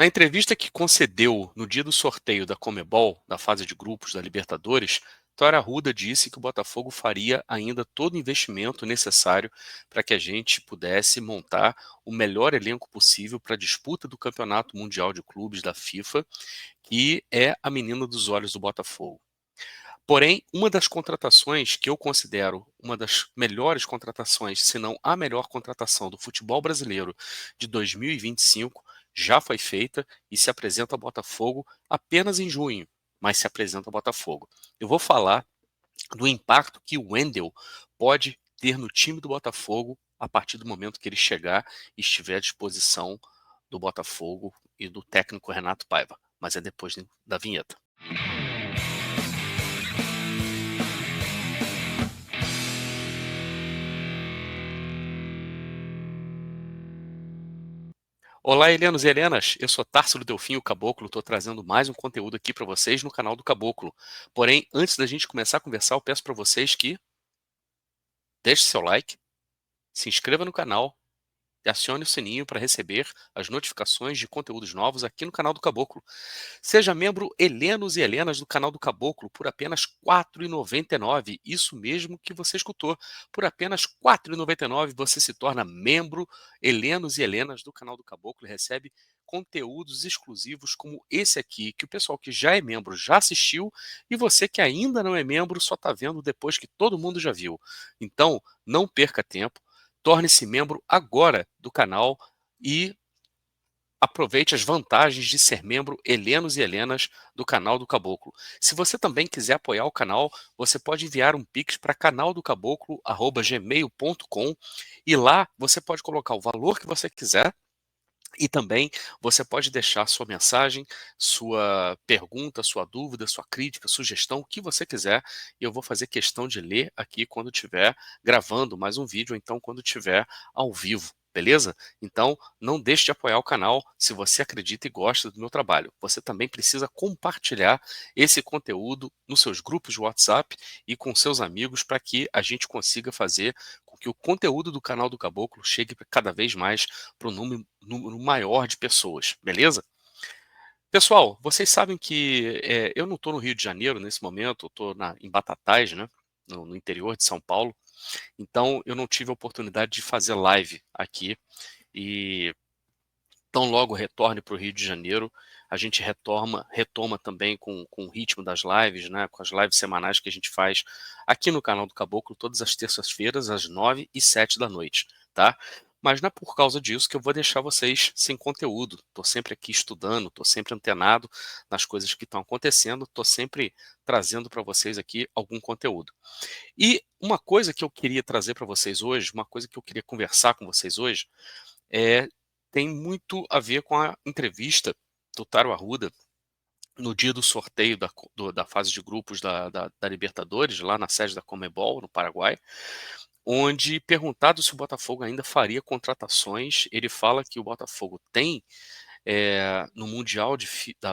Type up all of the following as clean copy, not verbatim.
Na entrevista que concedeu no dia do sorteio da Conmebol, da fase de grupos da Libertadores, Tora Arruda disse que o Botafogo faria ainda todo o investimento necessário para que a gente pudesse montar o melhor elenco possível para a disputa do Campeonato Mundial de Clubes da FIFA, que é a menina dos olhos do Botafogo. Porém, uma das contratações que eu considero uma das melhores contratações, se não a melhor contratação do futebol brasileiro de 2025, já foi feita e se apresenta ao Botafogo apenas em junho, mas se apresenta ao Botafogo. Eu vou falar do impacto que o Wendel pode ter no time do Botafogo a partir do momento que ele chegar e estiver à disposição do Botafogo e do técnico Renato Paiva. Mas é depois da vinheta. Olá, Helenos e Helenas, eu sou Társilo Delfim, o Caboclo, estou trazendo mais um conteúdo aqui para vocês no canal do Caboclo. Porém, antes da gente começar a conversar, eu peço para vocês que deixe seu like, se inscreva no canal e acione o sininho para receber as notificações de conteúdos novos aqui no canal do Caboclo. Seja membro Helenos e Helenas do canal do Caboclo por apenas R$ 4,99. Isso mesmo que você escutou. Por apenas R$ 4,99 você se torna membro Helenos e Helenas do canal do Caboclo e recebe conteúdos exclusivos como esse aqui, que o pessoal que já é membro já assistiu e você que ainda não é membro só está vendo depois que todo mundo já viu. Então, não perca tempo, torne-se membro agora do canal e aproveite as vantagens de ser membro Helenos e Helenas do canal do Caboclo. Se você também quiser apoiar o canal, você pode enviar um pix para canaldocaboclo@gmail.com e lá você pode colocar o valor que você quiser. E também você pode deixar sua mensagem, sua pergunta, sua dúvida, sua crítica, sugestão, o que você quiser, e eu vou fazer questão de ler aqui quando estiver gravando mais um vídeo, ou então quando estiver ao vivo, beleza? Então, não deixe de apoiar o canal se você acredita e gosta do meu trabalho. Você também precisa compartilhar esse conteúdo nos seus grupos de WhatsApp e com seus amigos para que a gente consiga fazer com que o conteúdo do canal do Caboclo chegue cada vez mais para um número maior de pessoas, beleza? Pessoal, vocês sabem que eu não estou no Rio de Janeiro nesse momento, eu estou em Batatais, né, no interior de São Paulo, então eu não tive a oportunidade de fazer live aqui e tão logo retorne para o Rio de Janeiro, a gente retoma também com o ritmo das lives, né, com as lives semanais que a gente faz aqui no canal do Caboclo, todas as terças-feiras, às 9 e 7 da noite, tá? Mas não é por causa disso que eu vou deixar vocês sem conteúdo. Estou sempre aqui estudando, estou sempre antenado nas coisas que estão acontecendo, estou sempre trazendo para vocês aqui algum conteúdo. E uma coisa que eu queria trazer para vocês hoje, uma coisa que eu queria conversar com vocês hoje, é, tem muito a ver com a entrevista do Taro Arruda no dia do sorteio da fase de grupos da Libertadores, lá na sede da Conmebol, no Paraguai, onde, perguntado se o Botafogo ainda faria contratações, ele fala que o Botafogo tem no Mundial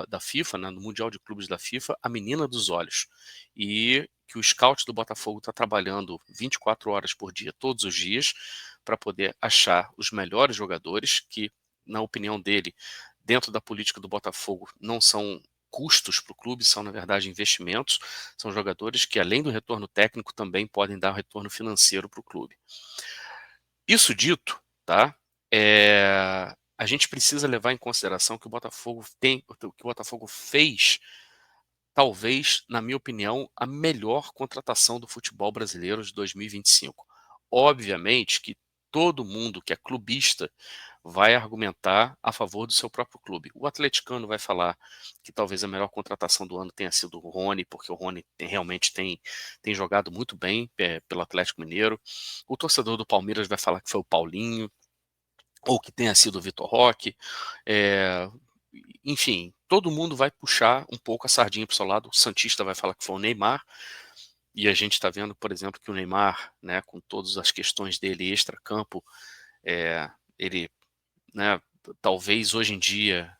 da FIFA, né, no Mundial de Clubes da FIFA, a menina dos olhos. E que o scout do Botafogo está trabalhando 24 horas por dia, todos os dias, para poder achar os melhores jogadores, que, na opinião dele, dentro da política do Botafogo, não são custos para o clube, são, na verdade, investimentos. São jogadores que, além do retorno técnico, também podem dar retorno financeiro para o clube. Isso dito, tá? A gente precisa levar em consideração que o Botafogo fez, talvez, na minha opinião, a melhor contratação do futebol brasileiro de 2025. Obviamente que todo mundo que é clubista vai argumentar a favor do seu próprio clube. O atleticano vai falar que talvez a melhor contratação do ano tenha sido o Rony, porque o Rony realmente tem jogado muito bem pelo Atlético Mineiro. O torcedor do Palmeiras vai falar que foi o Paulinho, ou que tenha sido o Vitor Roque. É, enfim, todo mundo vai puxar um pouco a sardinha para o seu lado. O Santista vai falar que foi o Neymar. E a gente está vendo, por exemplo, que o Neymar, né, com todas as questões dele extra-campo, ele, né, talvez hoje em dia,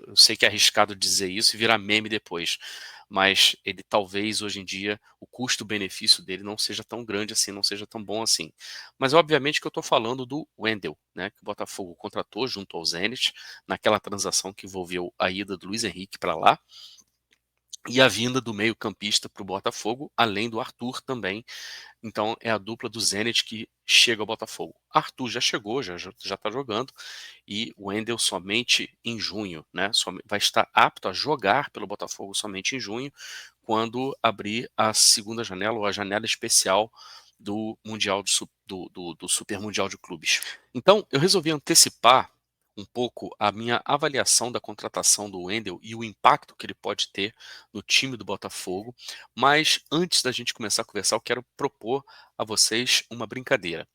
eu sei que é arriscado dizer isso e virar meme depois, mas ele talvez hoje em dia o custo-benefício dele não seja tão grande assim, não seja tão bom assim. Mas obviamente que eu estou falando do Wendel, né, que o Botafogo contratou junto ao Zenit, naquela transação que envolveu a ida do Luiz Henrique para lá, e a vinda do meio-campista para o Botafogo, além do Arthur também. Então é a dupla do Zenit que chega ao Botafogo. Arthur já chegou, já está jogando, e o Wendel somente em junho, né? Vai estar apto a jogar pelo Botafogo somente em junho, quando abrir a segunda janela, ou a janela especial do Mundial do Super Mundial de Clubes. Então, eu resolvi antecipar um pouco a minha avaliação da contratação do Wendel e o impacto que ele pode ter no time do Botafogo, mas antes da gente começar a conversar, eu quero propor a vocês uma brincadeira.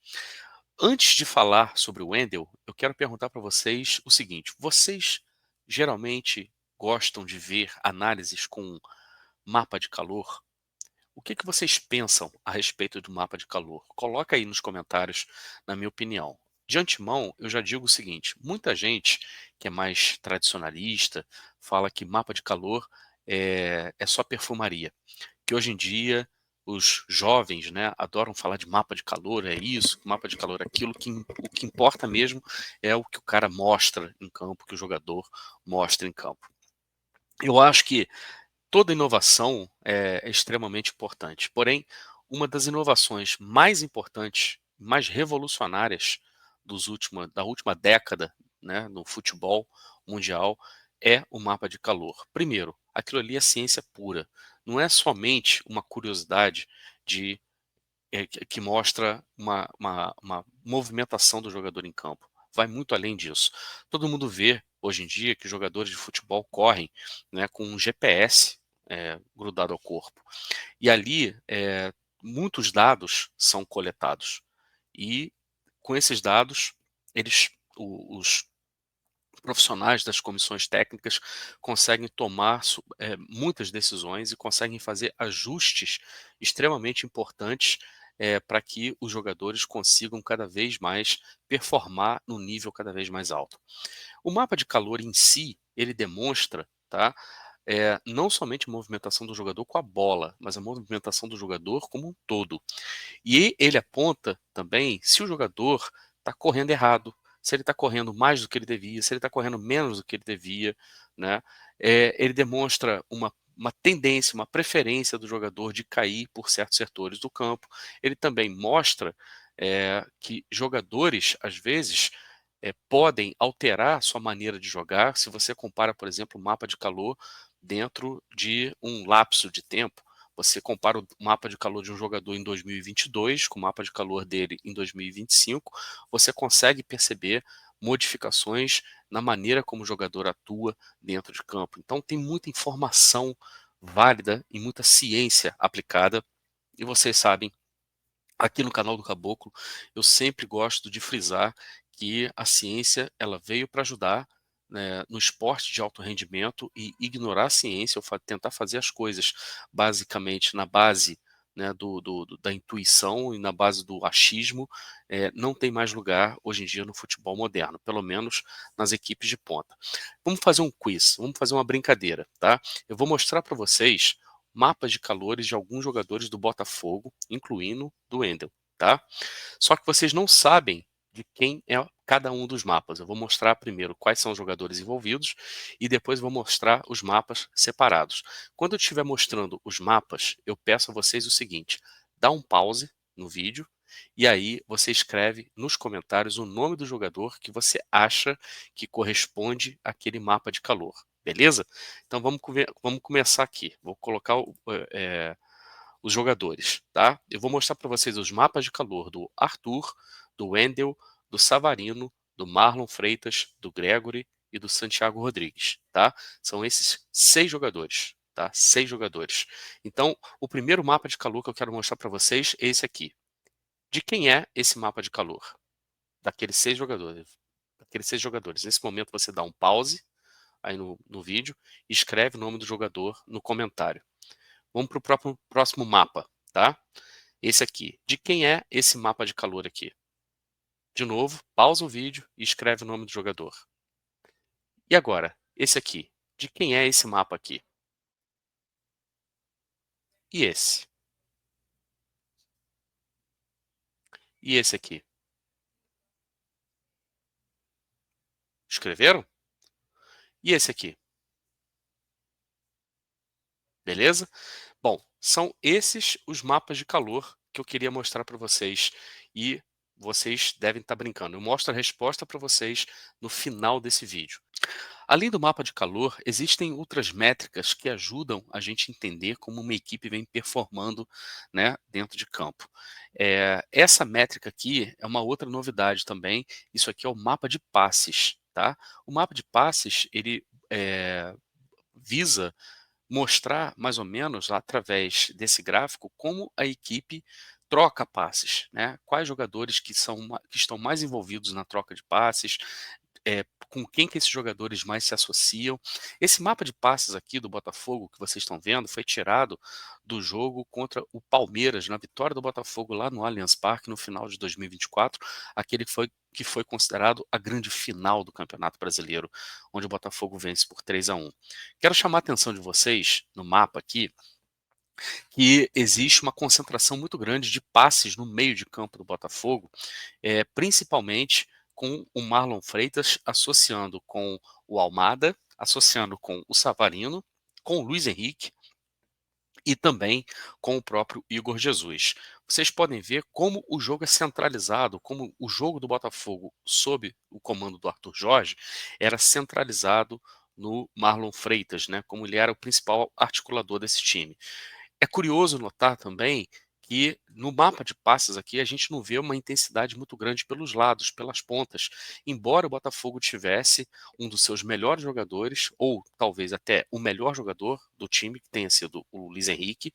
Antes de falar sobre o Wendel, eu quero perguntar para vocês o seguinte: vocês geralmente gostam de ver análises com mapa de calor? O que vocês pensam a respeito do mapa de calor? Coloca aí nos comentários, na minha opinião. De antemão, eu já digo o seguinte: muita gente que é mais tradicionalista fala que mapa de calor é só perfumaria, que hoje em dia os jovens, né, adoram falar de mapa de calor, é isso, mapa de calor é aquilo, o que importa mesmo é o que o cara mostra em campo, que o jogador mostra em campo. Eu acho que toda inovação é extremamente importante, porém, uma das inovações mais importantes, mais revolucionárias da última década, né, no futebol mundial, é o mapa de calor. Primeiro, aquilo ali é ciência pura, não é somente uma curiosidade de que mostra uma movimentação do jogador em campo. Vai muito além disso. Todo mundo vê hoje em dia que jogadores de futebol correm, né, com um GPS grudado ao corpo. E ali muitos dados são coletados. E com esses dados, os profissionais das comissões técnicas conseguem tomar muitas decisões e conseguem fazer ajustes extremamente importantes para que os jogadores consigam cada vez mais performar no nível cada vez mais alto. O mapa de calor em si, ele demonstra, tá, não somente a movimentação do jogador com a bola, mas a movimentação do jogador como um todo. E ele aponta também se o jogador está correndo errado, se ele está correndo mais do que ele devia, se ele está correndo menos do que ele devia, né? Ele demonstra uma tendência, uma preferência do jogador de cair por certos setores do campo. Ele também mostra que jogadores, às vezes, podem alterar sua maneira de jogar. Se você compara, por exemplo, o mapa de calor dentro de um lapso de tempo, você compara o mapa de calor de um jogador em 2022 com o mapa de calor dele em 2025, você consegue perceber modificações na maneira como o jogador atua dentro de campo. Então tem muita informação válida e muita ciência aplicada, e vocês sabem, aqui no canal do Caboclo, eu sempre gosto de frisar que a ciência ela veio para ajudar, né, no esporte de alto rendimento, e ignorar a ciência ou tentar fazer as coisas basicamente na base, né, da intuição e na base do achismo, não tem mais lugar hoje em dia no futebol moderno, pelo menos nas equipes de ponta. Vamos fazer um quiz, vamos fazer uma brincadeira, tá? Eu vou mostrar para vocês mapas de calores de alguns jogadores do Botafogo, incluindo do Wendel, tá? Só que vocês não sabem de quem é cada um dos mapas. Eu vou mostrar primeiro quais são os jogadores envolvidos e depois vou mostrar os mapas separados. Quando eu estiver mostrando os mapas, eu peço a vocês o seguinte: dá um pause no vídeo e aí você escreve nos comentários o nome do jogador que você acha que corresponde àquele mapa de calor. Beleza? Então vamos começar aqui. Vou colocar os jogadores, tá? Eu vou mostrar para vocês os mapas de calor do Arthur, do Wendel, do Savarino, do Marlon Freitas, do Gregory e do Santiago Rodrigues, tá? São esses 6 jogadores, tá? 6 jogadores. Então, o primeiro mapa de calor que eu quero mostrar para vocês é esse aqui. De quem é esse mapa de calor? Daqueles 6 jogadores. Daqueles 6 jogadores. Nesse momento você dá um pause aí no vídeo e escreve o nome do jogador no comentário. Vamos para o próximo mapa, tá? Esse aqui. De quem é esse mapa de calor aqui? De novo, pausa o vídeo e escreve o nome do jogador. E agora, esse aqui. De quem é esse mapa aqui? E esse? E esse aqui? Escreveram? E esse aqui? Beleza? Bom, são esses os mapas de calor que eu queria mostrar para vocês e vocês devem estar brincando. Eu mostro a resposta para vocês no final desse vídeo. Além do mapa de calor, existem outras métricas que ajudam a gente a entender como uma equipe vem performando, né, dentro de campo. Essa métrica aqui é uma outra novidade também. Isso aqui é o mapa de passes, tá? O mapa de passes ele visa mostrar mais ou menos através desse gráfico como a equipe troca passes, né? Quais jogadores que estão mais envolvidos na troca de passes, com quem que esses jogadores mais se associam. Esse mapa de passes aqui do Botafogo que vocês estão vendo foi tirado do jogo contra o Palmeiras, na vitória do Botafogo lá no Allianz Parque no final de 2024, aquele que foi considerado a grande final do Campeonato Brasileiro, onde o Botafogo vence por 3-1. Quero chamar a atenção de vocês no mapa aqui que existe uma concentração muito grande de passes no meio de campo do Botafogo, principalmente com o Marlon Freitas associando com o Almada, associando com o Savarino, com o Luiz Henrique e também com o próprio Igor Jesus. Vocês podem ver como o jogo é centralizado, como o jogo do Botafogo sob o comando do Arthur Jorge era centralizado no Marlon Freitas, né, como ele era o principal articulador desse time. É curioso notar também que no mapa de passes aqui a gente não vê uma intensidade muito grande pelos lados, pelas pontas. Embora o Botafogo tivesse um dos seus melhores jogadores, ou talvez até o melhor jogador do time, que tenha sido o Luiz Henrique,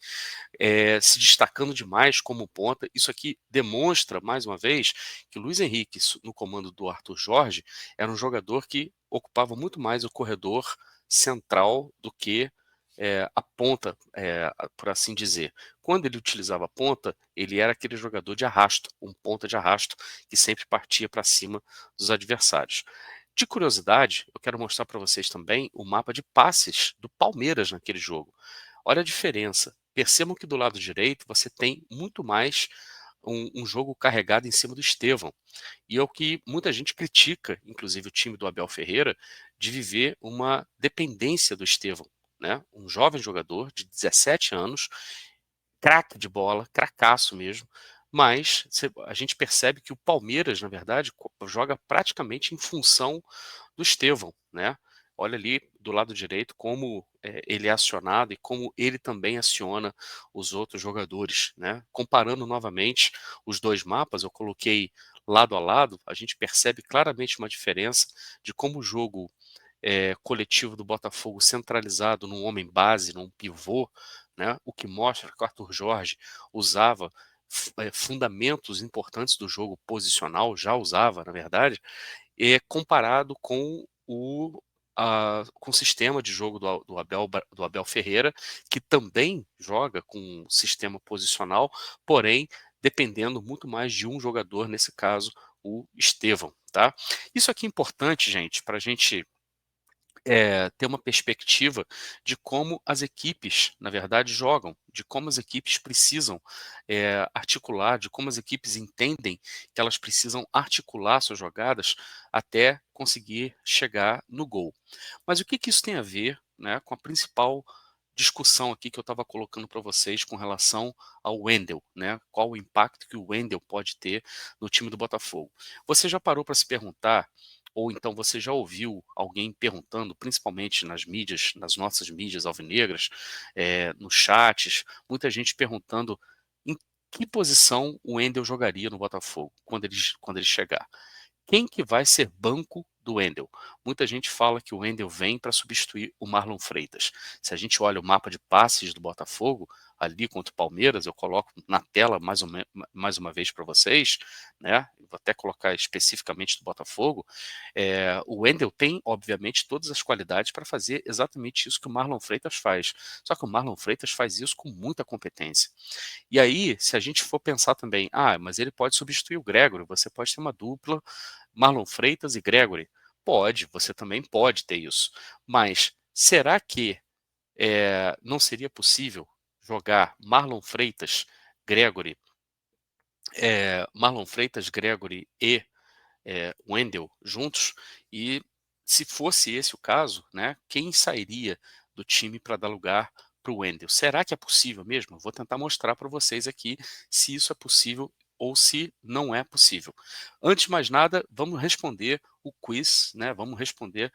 se destacando demais como ponta. Isso aqui demonstra, mais uma vez, que o Luiz Henrique, no comando do Arthur Jorge, era um jogador que ocupava muito mais o corredor central do que a ponta, por assim dizer. Quando ele utilizava a ponta, ele era aquele jogador de arrasto, um ponta de arrasto, que sempre partia para cima dos adversários. De curiosidade, eu quero mostrar para vocês também o mapa de passes do Palmeiras naquele jogo. Olha a diferença. Percebam que do lado direito você tem muito mais um jogo carregado em cima do Estevão. E é o que muita gente critica, inclusive o time do Abel Ferreira, de viver uma dependência do Estevão, né? Um jovem jogador de 17 anos, craque de bola, cracaço mesmo, mas a gente percebe que o Palmeiras, na verdade, joga praticamente em função do Estevão, né? Olha ali do lado direito como ele é acionado e como ele também aciona os outros jogadores, né? Comparando novamente os dois mapas, eu coloquei lado a lado, a gente percebe claramente uma diferença de como o jogo coletivo do Botafogo centralizado num homem base, num pivô, né? O que mostra que o Arthur Jorge usava fundamentos importantes do jogo posicional, já usava, na verdade, comparado com com o sistema de jogo do Abel Ferreira, que também joga com um sistema posicional, porém dependendo muito mais de um jogador, nesse caso o Estevão. Tá? Isso aqui é importante, gente, para a gente ter uma perspectiva de como as equipes, na verdade, jogam, de como as equipes precisam articular, de como as equipes entendem que elas precisam articular suas jogadas até conseguir chegar no gol. Mas o que, que isso tem a ver, né, com a principal discussão aqui que eu estava colocando para vocês com relação ao Wendel, né? Qual o impacto que o Wendel pode ter no time do Botafogo? Você já parou para se perguntar, ou então você já ouviu alguém perguntando, principalmente nas mídias, nas nossas mídias alvinegras, nos chats, muita gente perguntando em que posição o Wendel jogaria no Botafogo quando ele chegar? Quem que vai ser banco do Wendel? Muita gente fala que o Wendel vem para substituir o Marlon Freitas. Se a gente olha o mapa de passes do Botafogo, ali contra o Palmeiras, eu coloco na tela mais uma vez para vocês, né? Vou até colocar especificamente do Botafogo. O Wendel tem, obviamente, todas as qualidades para fazer exatamente isso que o Marlon Freitas faz. Só que o Marlon Freitas faz isso com muita competência. E aí, se a gente for pensar também, mas ele pode substituir o Gregory, você pode ter uma dupla Marlon Freitas e Gregory. Pode, você também pode ter isso. Mas será que não seria possível jogar Marlon Freitas, Gregory e Wendell juntos, e se fosse esse o caso, né, quem sairia do time para dar lugar para o Wendell? Será que é possível mesmo? Vou tentar mostrar para vocês aqui se isso é possível ou se não é possível. Antes de mais nada, vamos responder o quiz, né? Vamos responder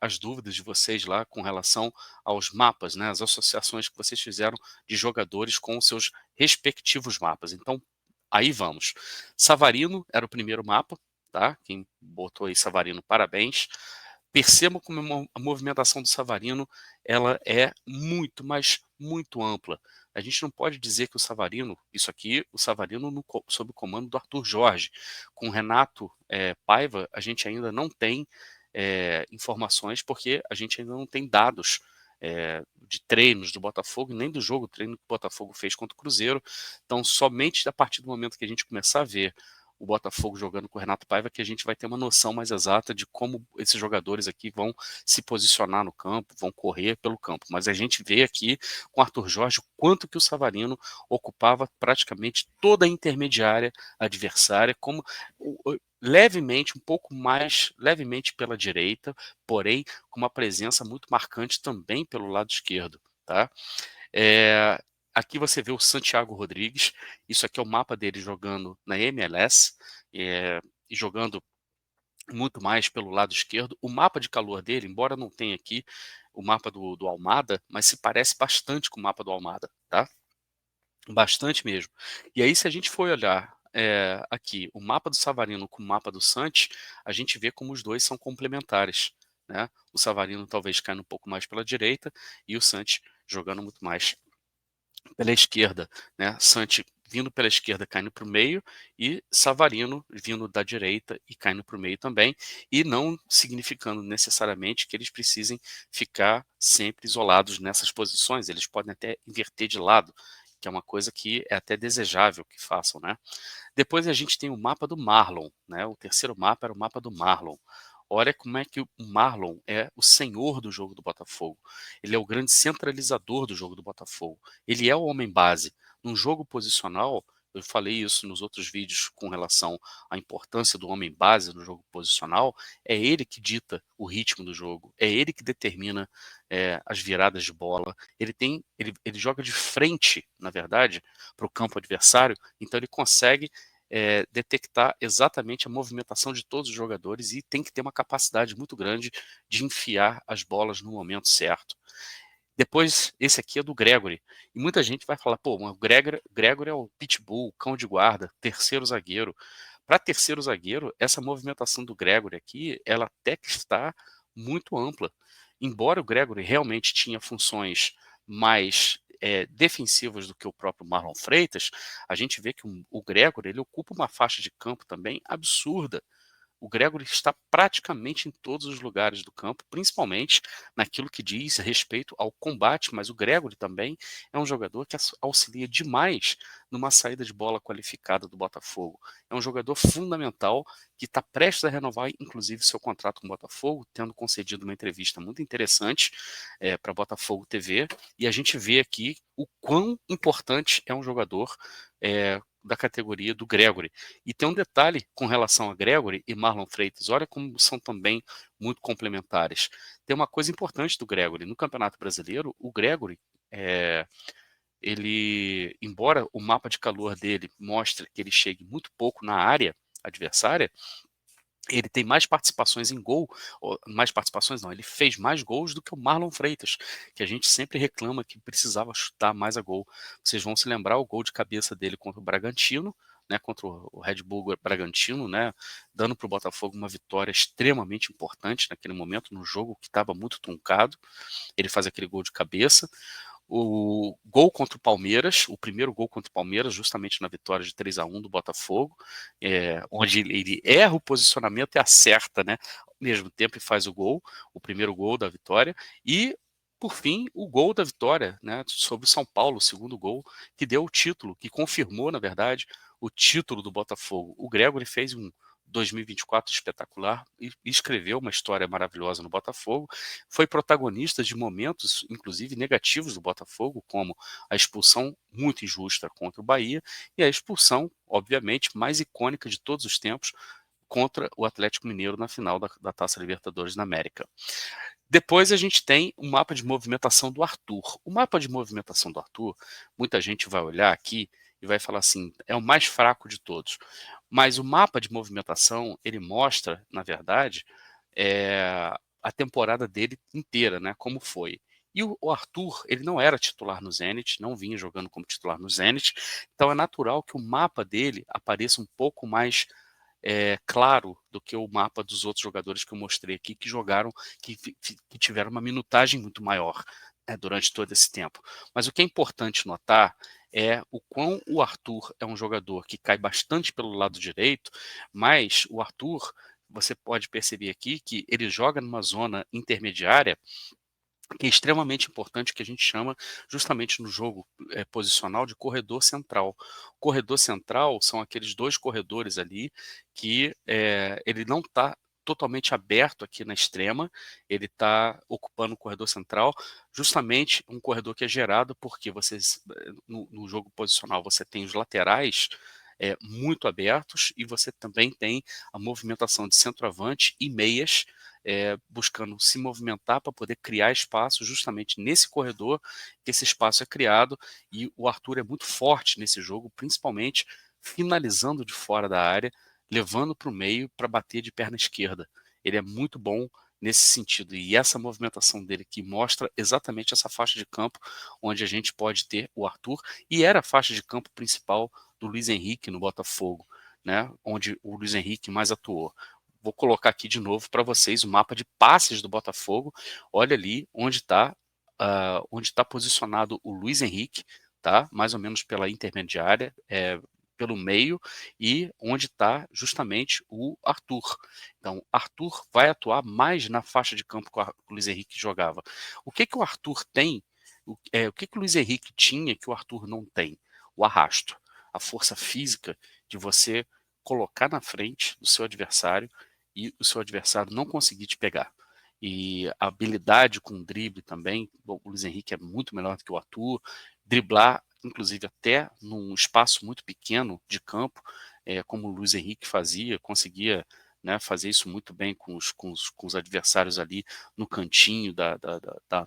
as dúvidas de vocês lá com relação aos mapas, né? As associações que vocês fizeram de jogadores com os seus respectivos mapas. Então, aí vamos. Savarino era o primeiro mapa, tá? Quem botou aí Savarino, parabéns. Percebam como a movimentação do Savarino ela é muito, mas muito ampla. A gente não pode dizer que o Savarino, isso aqui, o Savarino sob o comando do Arthur Jorge. Com o Renato Paiva, a gente ainda não tem informações, porque a gente ainda não tem dados de treinos do Botafogo, nem do jogo treino que o Botafogo fez contra o Cruzeiro. Então, somente a partir do momento que a gente começar a ver o Botafogo jogando com o Renato Paiva que a gente vai ter uma noção mais exata de como esses jogadores aqui vão se posicionar no campo, vão correr pelo campo. Mas a gente vê aqui com o Arthur Jorge o quanto que o Savarino ocupava praticamente toda a intermediária adversária, como levemente, um pouco mais levemente pela direita, porém com uma presença muito marcante também pelo lado esquerdo, tá? Aqui você vê o Santiago Rodrigues, isso aqui é o mapa dele jogando na MLS, e jogando muito mais pelo lado esquerdo. O mapa de calor dele, embora não tenha aqui o mapa do Almada, mas se parece bastante com o mapa do Almada, tá? Bastante mesmo. E aí, se a gente for olhar aqui o mapa do Savarino com o mapa do Santi, a gente vê como os dois são complementares, né? O Savarino talvez caindo um pouco mais pela direita e o Santi jogando muito mais pela esquerda, né? Santi vindo pela esquerda caindo para o meio e Savarino vindo da direita e caindo para o meio também, e não significando necessariamente que eles precisem ficar sempre isolados nessas posições, eles podem até inverter de lado, que é uma coisa que é até desejável que façam, né? Depois a gente tem o mapa do Marlon, né? O terceiro mapa era o mapa do Marlon. Olha como é que o Marlon é o senhor do jogo do Botafogo. Ele é o grande centralizador do jogo do Botafogo. Ele é o homem base. Num jogo posicional, eu falei isso nos outros vídeos com relação à importância do homem base no jogo posicional, é ele que dita o ritmo do jogo, é ele que determina as viradas de bola. Ele joga de frente, na verdade, para o campo adversário, então ele consegue detectar exatamente a movimentação de todos os jogadores e tem que ter uma capacidade muito grande de enfiar as bolas no momento certo. Depois, esse aqui é do Gregory. E muita gente vai falar, pô, o Gregory é o pitbull, cão de guarda, terceiro zagueiro. Para terceiro zagueiro, essa movimentação do Gregory aqui, ela até que está muito ampla. Embora o Gregory realmente tinha funções mais defensivas do que o próprio Marlon Freitas, a gente vê que o Gregory ele ocupa uma faixa de campo também absurda. O Gregory está praticamente em todos os lugares do campo, principalmente naquilo que diz respeito ao combate, mas o Gregory também é um jogador que auxilia demais numa saída de bola qualificada do Botafogo. É um jogador fundamental que está prestes a renovar, inclusive, seu contrato com o Botafogo, tendo concedido uma entrevista muito interessante para Botafogo TV, e a gente vê aqui o quão importante é um jogador da categoria do Gregory. E tem um detalhe com relação a Gregory e Marlon Freitas, olha como são também muito complementares. Tem uma coisa importante do Gregory, no Campeonato Brasileiro, o Gregory, ele, embora o mapa de calor dele mostre que ele chegue muito pouco na área adversária, ele tem mais participações em gol, mais participações não, ele fez mais gols do que o Marlon Freitas, que a gente sempre reclama que precisava chutar mais a gol. Vocês vão se lembrar o gol de cabeça dele contra o Bragantino, né, contra o Red Bull Bragantino, né, dando para o Botafogo uma vitória extremamente importante naquele momento, no jogo que estava muito truncado. Ele faz aquele gol de cabeça. O gol contra o Palmeiras, o primeiro gol contra o Palmeiras, justamente na vitória de 3-1 do Botafogo, onde ele erra o posicionamento e acerta, né, ao mesmo tempo e faz o primeiro gol da vitória, e por fim, o gol da vitória, né, sobre o São Paulo, o segundo gol, que deu o título, que confirmou, na verdade, o título do Botafogo. O Gregory fez um 2024 espetacular, e escreveu uma história maravilhosa no Botafogo, foi protagonista de momentos, inclusive negativos do Botafogo, como a expulsão muito injusta contra o Bahia e a expulsão, obviamente, mais icônica de todos os tempos contra o Atlético Mineiro na final da Taça Libertadores da América. Depois a gente tem o mapa de movimentação do Arthur. O mapa de movimentação do Arthur, muita gente vai olhar aqui e vai falar assim, é o mais fraco de todos. Mas o mapa de movimentação, ele mostra, na verdade, a temporada dele inteira, né, como foi. E o Arthur, ele não era titular no Zenit, não vinha jogando como titular no Zenit, então é natural que o mapa dele apareça um pouco mais claro do que o mapa dos outros jogadores que eu mostrei aqui, que jogaram, que tiveram uma minutagem muito maior, né, durante todo esse tempo. Mas o que é importante notar é o quão o Arthur é um jogador que cai bastante pelo lado direito, mas o Arthur, você pode perceber aqui que ele joga numa zona intermediária que é extremamente importante, que a gente chama justamente no jogo posicional de corredor central. Corredor central são aqueles dois corredores ali que ele não está totalmente aberto aqui na extrema, ele está ocupando o corredor central, justamente um corredor que é gerado porque vocês, no jogo posicional você tem os laterais muito abertos e você também tem a movimentação de centroavante e meias buscando se movimentar para poder criar espaço justamente nesse corredor, que esse espaço é criado, e o Arthur é muito forte nesse jogo, principalmente finalizando de fora da área, levando para o meio para bater de perna esquerda. Ele é muito bom nesse sentido, e essa movimentação dele que mostra exatamente essa faixa de campo onde a gente pode ter o Arthur, e era a faixa de campo principal do Luiz Henrique no Botafogo, né, onde o Luiz Henrique mais atuou. Vou colocar aqui de novo para vocês o mapa de passes do Botafogo. Olha ali onde tá posicionado o Luiz Henrique, tá? Mais ou menos pela intermediária, pelo meio, e onde está justamente o Arthur. Então, Arthur vai atuar mais na faixa de campo que o Luiz Henrique jogava. O que que o Arthur tem? O que que o Luiz Henrique tinha que o Arthur não tem? O arrasto, a força física de você colocar na frente do seu adversário e o seu adversário não conseguir te pegar. E a habilidade com drible também, o Luiz Henrique é muito melhor do que o Arthur, driblar, inclusive até num espaço muito pequeno de campo, como o Luiz Henrique fazia, conseguia, né, fazer isso muito bem com os adversários ali no cantinho,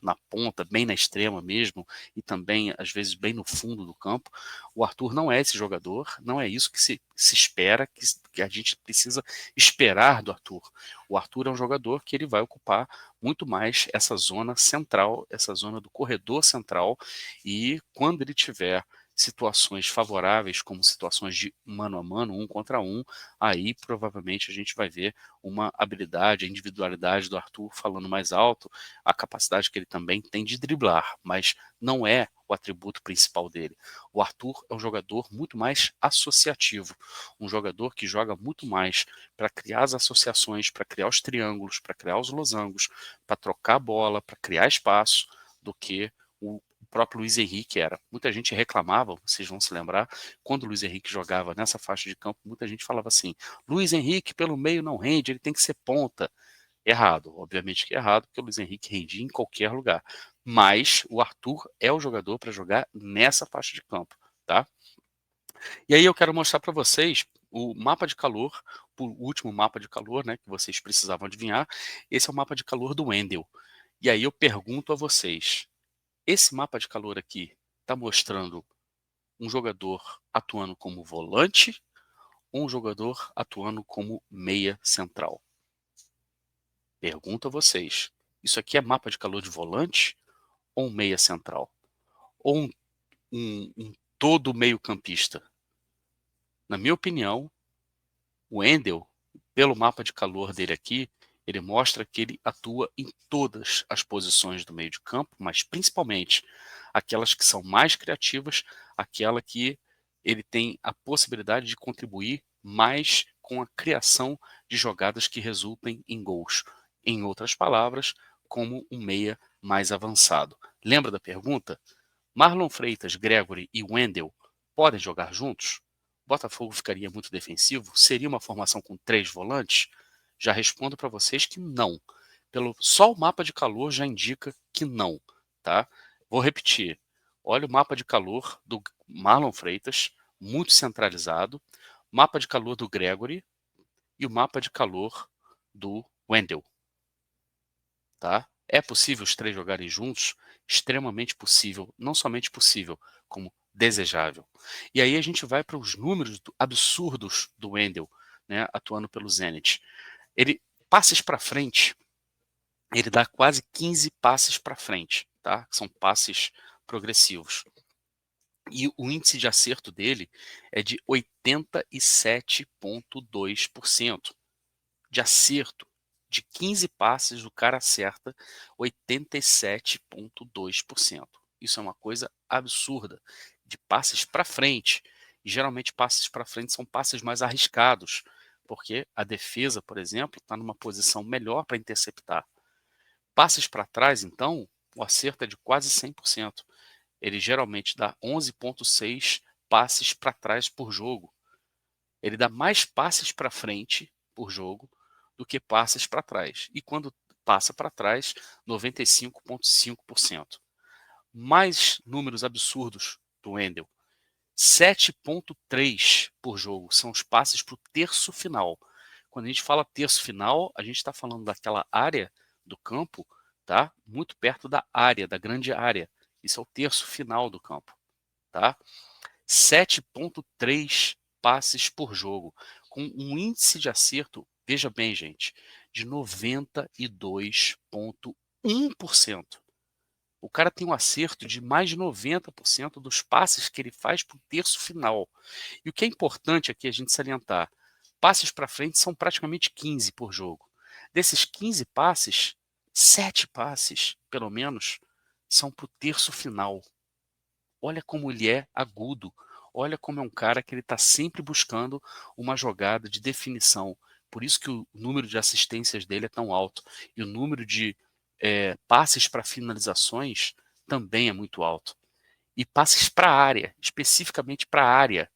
na ponta, bem na extrema mesmo, e também, às vezes, bem no fundo do campo. O Arthur não é esse jogador, não é isso que se espera, que a gente precisa esperar do Arthur. O Arthur é um jogador que ele vai ocupar muito mais essa zona central, essa zona do corredor central, e quando ele tiver situações favoráveis, como situações de mano a mano, um contra um, aí provavelmente a gente vai ver uma habilidade, a individualidade do Arthur falando mais alto, a capacidade que ele também tem de driblar, mas não é o atributo principal dele. O Arthur é um jogador muito mais associativo, um jogador que joga muito mais para criar as associações, para criar os triângulos, para criar os losangos, para trocar a bola, para criar espaço, do que o próprio Luiz Henrique era. Muita gente reclamava, vocês vão se lembrar, quando o Luiz Henrique jogava nessa faixa de campo, muita gente falava assim, Luiz Henrique pelo meio não rende, ele tem que ser ponta. Errado, obviamente que é errado, porque o Luiz Henrique rendia em qualquer lugar. Mas o Arthur é o jogador para jogar nessa faixa de campo, tá? E aí eu quero mostrar para vocês o mapa de calor, o último mapa de calor, né, que vocês precisavam adivinhar. Esse é o mapa de calor do Wendel. E aí eu pergunto a vocês, esse mapa de calor aqui está mostrando um jogador atuando como volante ou um jogador atuando como meia central? Pergunto a vocês, isso aqui é mapa de calor de volante ou um meia central? Ou um todo meio campista? Na minha opinião, o Wendel, pelo mapa de calor dele aqui, ele mostra que ele atua em todas as posições do meio de campo, mas principalmente aquelas que são mais criativas, aquela que ele tem a possibilidade de contribuir mais com a criação de jogadas que resultem em gols. Em outras palavras, como um meia mais avançado. Lembra da pergunta? Marlon Freitas, Gregory e Wendel podem jogar juntos? Botafogo ficaria muito defensivo? Seria uma formação com 3 volantes? Já respondo para vocês que não. Só o mapa de calor já indica que não, tá? Vou repetir. Olha o mapa de calor do Marlon Freitas, muito centralizado, mapa de calor do Gregory e o mapa de calor do Wendel, tá? É possível os 3 jogarem juntos? Extremamente possível, não somente possível, como desejável. E aí a gente vai para os números absurdos do Wendel, né, atuando pelo Zenit. Ele, passes para frente, ele dá quase 15 passes para frente, tá? São passes progressivos. E o índice de acerto dele é de 87,2% de acerto. De 15 passes, o cara acerta 87,2%. Isso é uma coisa absurda. De passes para frente. E geralmente passes para frente são passes mais arriscados, porque a defesa, por exemplo, está numa posição melhor para interceptar. Passes para trás, então, o acerto é de quase 100%. Ele geralmente dá 11,6 passes para trás por jogo. Ele dá mais passes para frente por jogo do que passes para trás. E quando passa para trás, 95,5%. Mais números absurdos do Wendel. 7,3 por jogo são os passes para o terço final. Quando a gente fala terço final, a gente está falando daquela área do campo, tá? Muito perto da área, da grande área. Isso é o terço final do campo, tá? 7,3 passes por jogo, com um índice de acerto, veja bem, gente, de 92,1%. O cara tem um acerto de mais de 90% dos passes que ele faz para o terço final. E o que é importante aqui a gente salientar, passes para frente são praticamente 15 por jogo. Desses 15 passes, 7 passes, pelo menos, são para o terço final. Olha como ele é agudo. Olha como é um cara que ele está sempre buscando uma jogada de definição. Por isso que o número de assistências dele é tão alto. E o número de passes para finalizações também é muito alto. E passes para a área, especificamente para a área,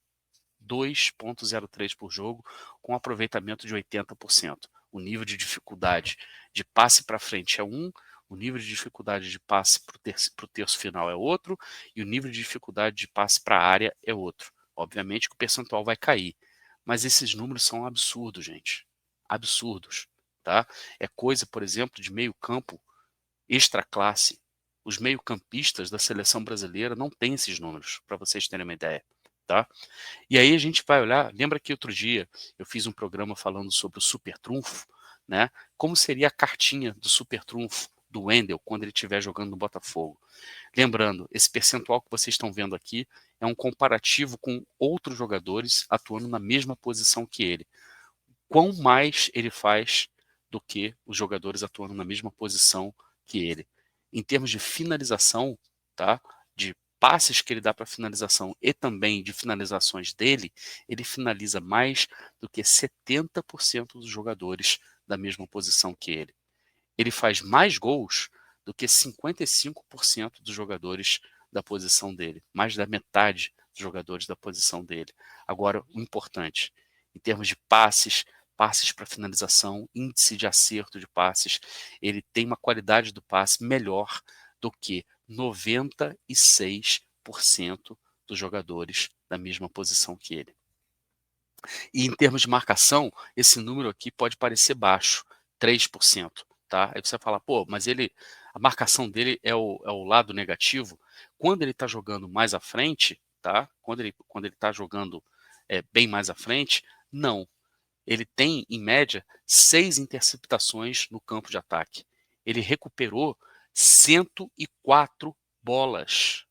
2,03 por jogo, com aproveitamento de 80%. O nível de dificuldade de passe para frente é 1, o nível de dificuldade de passe para o terço final é outro, e o nível de dificuldade de passe para a área é outro. Obviamente que o percentual vai cair, mas esses números são absurdos, gente. Absurdos. Tá? É coisa, por exemplo, de meio campo extra classe. Os meio-campistas da seleção brasileira não têm esses números, para vocês terem uma ideia. Tá? E aí a gente vai olhar, lembra que outro dia eu fiz um programa falando sobre o super trunfo, né? Como seria a cartinha do super trunfo do Wendel quando ele estiver jogando no Botafogo. Lembrando, esse percentual que vocês estão vendo aqui é um comparativo com outros jogadores atuando na mesma posição que ele. Quão mais ele faz do que os jogadores atuando na mesma posição que ele. Em termos de finalização, tá? De passes que ele dá para finalização e também de finalizações dele, ele finaliza mais do que 70% dos jogadores da mesma posição que ele. Ele faz mais gols do que 55% dos jogadores da posição dele, mais da metade dos jogadores da posição dele. Agora, o importante, em termos de passes, passes para finalização, índice de acerto de passes, ele tem uma qualidade do passe melhor do que 96% dos jogadores da mesma posição que ele. E em termos de marcação, esse número aqui pode parecer baixo, 3%. Tá? Aí você fala, pô, mas a marcação dele é o lado negativo. Quando ele está jogando mais à frente, tá? Quando ele está jogando bem mais à frente, não. Ele tem, em média, 6 interceptações no campo de ataque. Ele recuperou 104 bolas.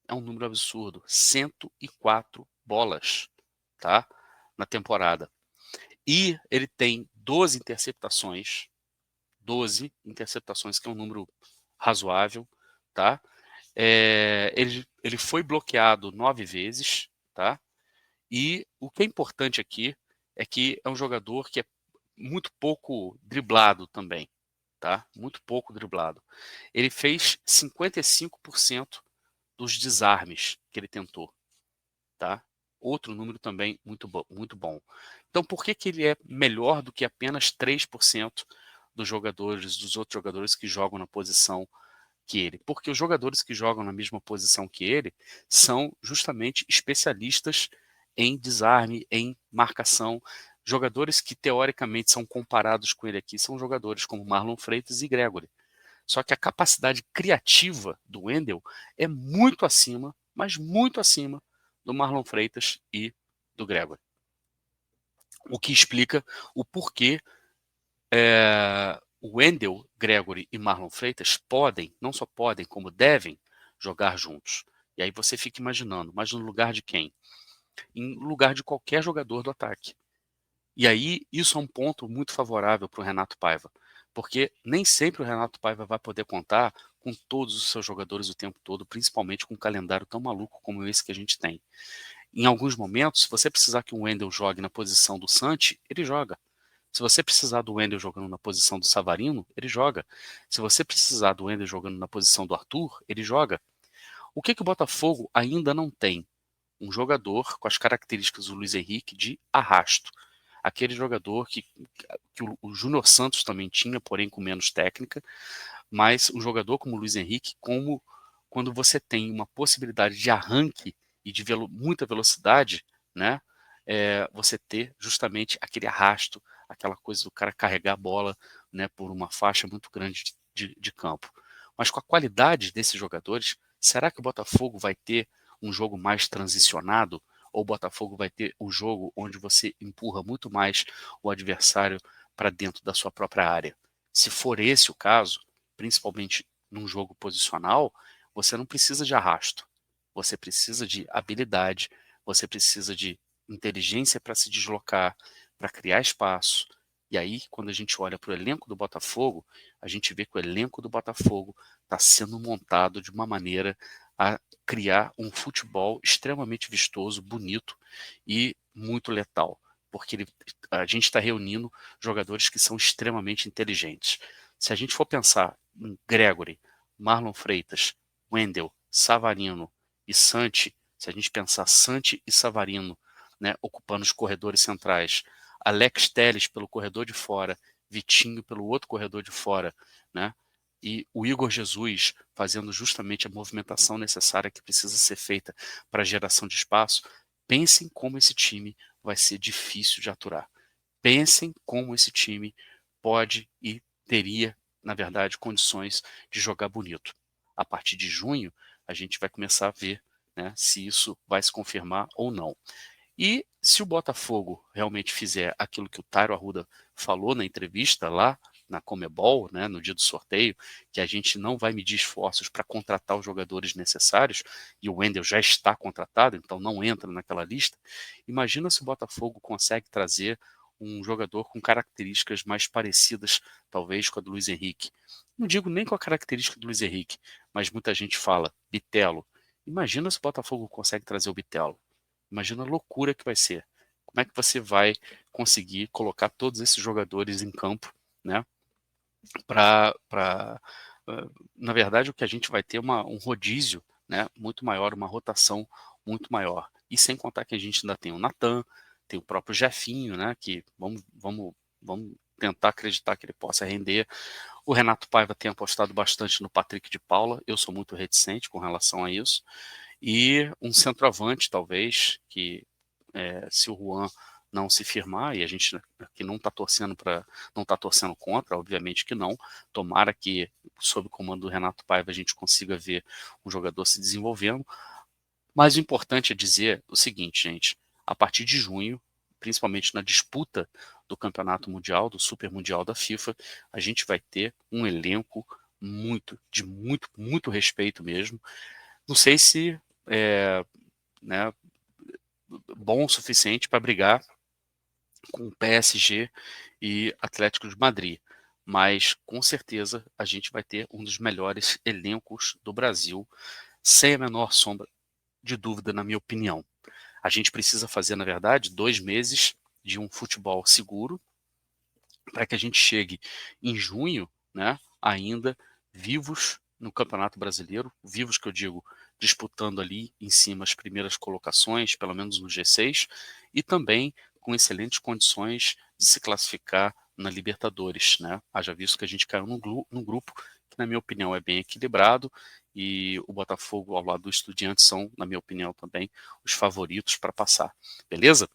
É um número absurdo. 104 bolas, tá? Na temporada. E ele tem 12 interceptações, que é um número razoável, tá? Ele foi bloqueado 9 vezes, tá? E o que é importante aqui é que é um jogador que é muito pouco driblado também, tá? Muito pouco driblado. Ele fez 55% dos desarmes que ele tentou, tá? outro número também muito bom. Então, por que que ele é melhor do que apenas 3% dos outros jogadores que jogam na posição que ele? Porque os jogadores que jogam na mesma posição que ele são justamente especialistas em desarme, em marcação. Jogadores que teoricamente são comparados com ele aqui são jogadores como Marlon Freitas e Gregory. Só que a capacidade criativa do Wendel é muito acima, mas muito acima do Marlon Freitas e do Gregory. O que explica o porquê o Wendel, Gregory e Marlon Freitas podem, não só podem, como devem jogar juntos. E aí você fica imaginando, mas no lugar de quem? Em lugar de qualquer jogador do ataque. E aí isso é um ponto muito favorável para o Renato Paiva, porque nem sempre o Renato Paiva vai poder contar com todos os seus jogadores o tempo todo, principalmente com um calendário tão maluco como esse que a gente tem. Em alguns momentos, se você precisar que o Wendel jogue na posição do Santi, ele joga. Se você precisar do Wendel jogando na posição do Savarino, ele joga. Se você precisar do Wendel jogando na posição do Arthur, ele joga. O que o Botafogo ainda não tem? Um jogador com as características do Luiz Henrique de arrasto. Aquele jogador que o Júnior Santos também tinha, porém com menos técnica, mas um jogador como o Luiz Henrique, como quando você tem uma possibilidade de arranque e de muita velocidade, né, você ter justamente aquele arrasto, aquela coisa do cara carregar a bola, né, por uma faixa muito grande de campo. Mas com a qualidade desses jogadores, será que o Botafogo vai ter um jogo mais transicionado? Ou o Botafogo vai ter um jogo onde você empurra muito mais o adversário para dentro da sua própria área? Se for esse o caso, principalmente num jogo posicional, você não precisa de arrasto. Você precisa de habilidade, você precisa de inteligência para se deslocar, para criar espaço. E aí, quando a gente olha para o elenco do Botafogo, a gente vê que o elenco do Botafogo está sendo montado de uma maneira a criar um futebol extremamente vistoso, bonito e muito letal. Porque a gente está reunindo jogadores que são extremamente inteligentes. Se a gente for pensar em Gregory, Marlon Freitas, Wendel, Savarino e Santi, se a gente pensar Santi e Savarino, né, ocupando os corredores centrais, Alex Telles pelo corredor de fora, Vitinho pelo outro corredor de fora, né, e o Igor Jesus fazendo justamente a movimentação necessária que precisa ser feita para a geração de espaço, pensem como esse time vai ser difícil de aturar. Pensem como esse time pode e teria, na verdade, condições de jogar bonito. A partir de junho, a gente vai começar a ver, né, se isso vai se confirmar ou não. E se o Botafogo realmente fizer aquilo que o Tairo Arruda falou na entrevista lá na Comebol, né, no dia do sorteio, que a gente não vai medir esforços para contratar os jogadores necessários, e o Wendel já está contratado, então não entra naquela lista. Imagina se o Botafogo consegue trazer um jogador com características mais parecidas, talvez, com a do Luiz Henrique. Não digo nem com a característica do Luiz Henrique, mas muita gente fala, Bitelo. Imagina se o Botafogo consegue trazer o Bitelo. Imagina a loucura que vai ser. Como é que você vai conseguir colocar todos esses jogadores em campo, né? Na verdade, o que a gente vai ter é um rodízio, né? Muito maior, uma rotação muito maior. E sem contar que a gente ainda tem o Natan, tem o próprio Jefinho, né? Que vamos tentar acreditar que ele possa render. O Renato Paiva tem apostado bastante no Patrick de Paula. Eu sou muito reticente com relação a isso. E um centroavante, talvez, que se o Juan não se firmar, e a gente que não está torcendo não está torcendo contra, obviamente que não, tomara que, sob o comando do Renato Paiva, a gente consiga ver um jogador se desenvolvendo. Mas o importante é dizer o seguinte, gente, a partir de junho, principalmente na disputa do Campeonato Mundial, do Super Mundial da FIFA, a gente vai ter um elenco muito respeito mesmo. Não sei se né, bom o suficiente para brigar com o PSG e Atlético de Madrid, mas com certeza a gente vai ter um dos melhores elencos do Brasil, sem a menor sombra de dúvida, na minha opinião. A gente precisa fazer, na verdade, 2 meses de um futebol seguro para que a gente chegue em junho, né, ainda vivos no Campeonato Brasileiro, vivos que eu digo, disputando ali em cima as primeiras colocações, pelo menos no G6, e também com excelentes condições de se classificar na Libertadores, né? Haja visto que a gente caiu num grupo que, na minha opinião, é bem equilibrado, e o Botafogo ao lado do Estudiantes são, na minha opinião, também os favoritos para passar. Beleza?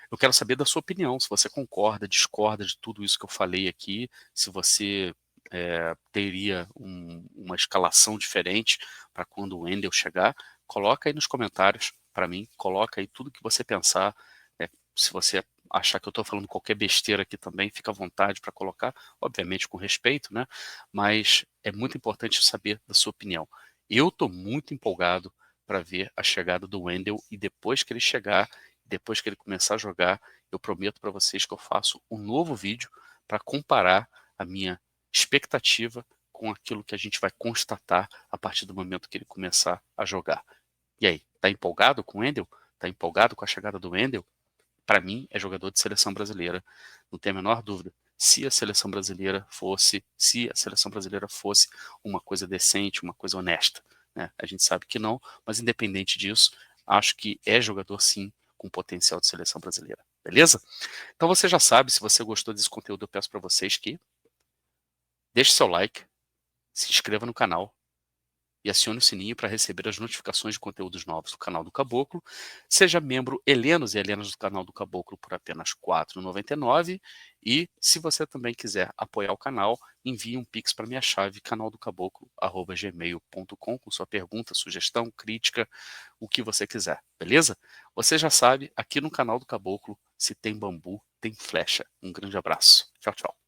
Eu quero saber da sua opinião, se você concorda, discorda de tudo isso que eu falei aqui, se você teria uma escalação diferente para quando o Wendel chegar. Coloca aí nos comentários para mim, coloca aí tudo que você pensar. Se você achar que eu estou falando qualquer besteira aqui também, fica à vontade para colocar, obviamente com respeito, né? Mas é muito importante saber da sua opinião. Eu estou muito empolgado para ver a chegada do Wendel, e depois que ele chegar, depois que ele começar a jogar, eu prometo para vocês que eu faço um novo vídeo para comparar a minha expectativa com aquilo que a gente vai constatar a partir do momento que ele começar a jogar. E aí, tá empolgado com o Wendel? Tá empolgado com a chegada do Wendel? Para mim, é jogador de seleção brasileira, não tem a menor dúvida. Se a seleção brasileira fosse uma coisa decente, uma coisa honesta, né? A gente sabe que não, mas independente disso, acho que é jogador sim com potencial de seleção brasileira. Beleza? Então você já sabe, se você gostou desse conteúdo, eu peço para vocês que deixe seu like, se inscreva no canal e acione o sininho para receber as notificações de conteúdos novos do canal do Caboclo. Seja membro helenos e helenas do canal do Caboclo por apenas R$ 4,99. E se você também quiser apoiar o canal, envie um pix para minha chave canaldocaboclo@gmail.com com sua pergunta, sugestão, crítica, o que você quiser, beleza? Você já sabe, aqui no canal do Caboclo, se tem bambu, tem flecha. Um grande abraço. Tchau, tchau.